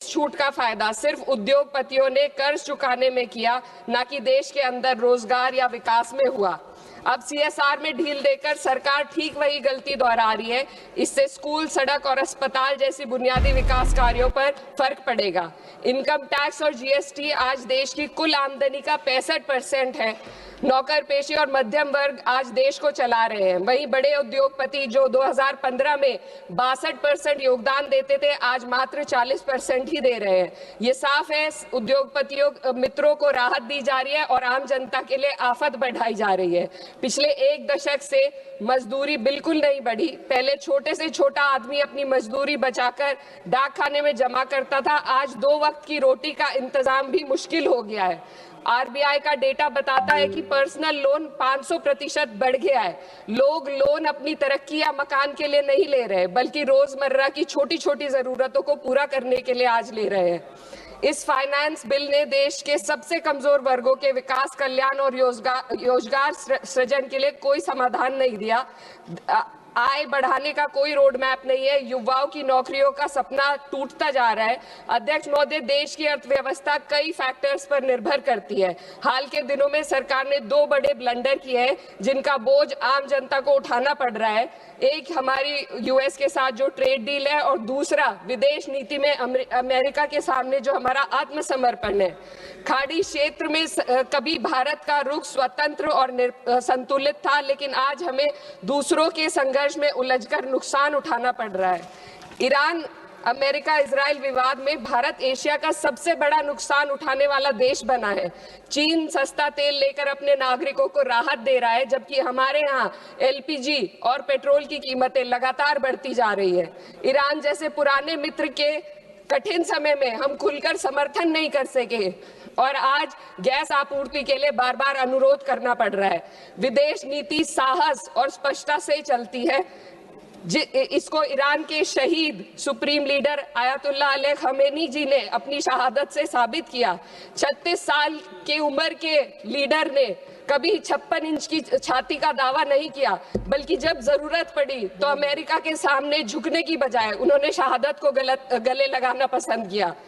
इस छूट का फायदा सिर्फ उद्योगपतियों ने कर्ज चुकाने में किया, न कि देश के अंदर रोजगार या विकास में हुआ। अब सीएसआर में ढील देकर सरकार ठीक वही गलती दोहरा रही है। इससे स्कूल, सड़क और अस्पताल जैसी बुनियादी विकास कार्यों पर फर्क पड़ेगा। इनकम टैक्स और जीएसटी आज देश की कुल आमदनी का 65% है। नौकर पेशे और मध्यम वर्ग आज देश को चला रहे हैं। वहीं बड़े उद्योगपति जो 2015 में 62% योगदान देते थे, आज मात्र 40% ही दे रहे हैं। ये साफ है, उद्योगपतियों मित्रों को राहत दी जा रही है और आम जनता के लिए आफत बढ़ाई जा रही है। पिछले एक दशक से मजदूरी बिल्कुल नहीं बढ़ी। पहले छोटे से छोटा आदमी अपनी मजदूरी बचाकर डाकखाने में जमा करता था, आज 2 वक्त की रोटी का इंतजाम भी मुश्किल हो गया है। आरबीआई का डेटा बताता है कि पर्सनल लोन 500% बढ़ गया है। लोग लोन अपनी तरक्की या मकान के लिए नहीं ले रहे, बल्कि रोजमर्रा की छोटी छोटी जरूरतों को पूरा करने के लिए आज ले रहे हैं। इस फाइनेंस बिल ने देश के सबसे कमजोर वर्गों के विकास, कल्याण और रोजगार सृजन के लिए कोई समाधान नहीं दिया। आय बढ़ाने का कोई रोड मैप नहीं है। युवाओं की नौकरियों का सपना टूटता जा रहा है। अध्यक्ष महोदय, देश की अर्थव्यवस्था कई फैक्टर्स पर निर्भर करती है। हाल के दिनों में सरकार ने 2 बड़े ब्लंडर किए हैं, जिनका बोझ आम जनता को उठाना पड़ रहा है। एक हमारी यूएस के साथ जो ट्रेड डील है, और दूसरा विदेश नीति में अमेरिका के सामने जो हमारा आत्मसमर्पण है। खाड़ी क्षेत्र में कभी भारत का रुख स्वतंत्र और संतुलित था, लेकिन आज हमें दूसरों के संघर्ष में उलझकर नुकसान उठाना पड़ रहा है। ईरान अमेरिका इजराइल विवाद में भारत एशिया का सबसे बड़ा नुकसान उठाने वाला देश बना है। चीन सस्ता तेल लेकर अपने नागरिकों को राहत दे रहा है, जबकि हमारे यहाँ एलपीजी और पेट्रोल की कीमतें लगातार बढ़ती जा रही है। ईरान जैसे पुराने मित्र के कठिन समय में हम खुलकर समर्थन नहीं कर सके और आज गैस आपूर्ति के लिए बार बार अनुरोध करना पड़ रहा है। विदेश नीति साहस और स्पष्टता से चलती है। इसको ईरान के शहीद supreme leader Ayatollah Ali Khamenei ji ने अपनी शहादत से साबित किया। 36 साल की उम्र के लीडर ने कभी 56 इंच की छाती का दावा नहीं किया, बल्कि जब जरूरत पड़ी तो अमेरिका के सामने झुकने की बजाय उन्होंने शहादत को गले लगाना पसंद किया।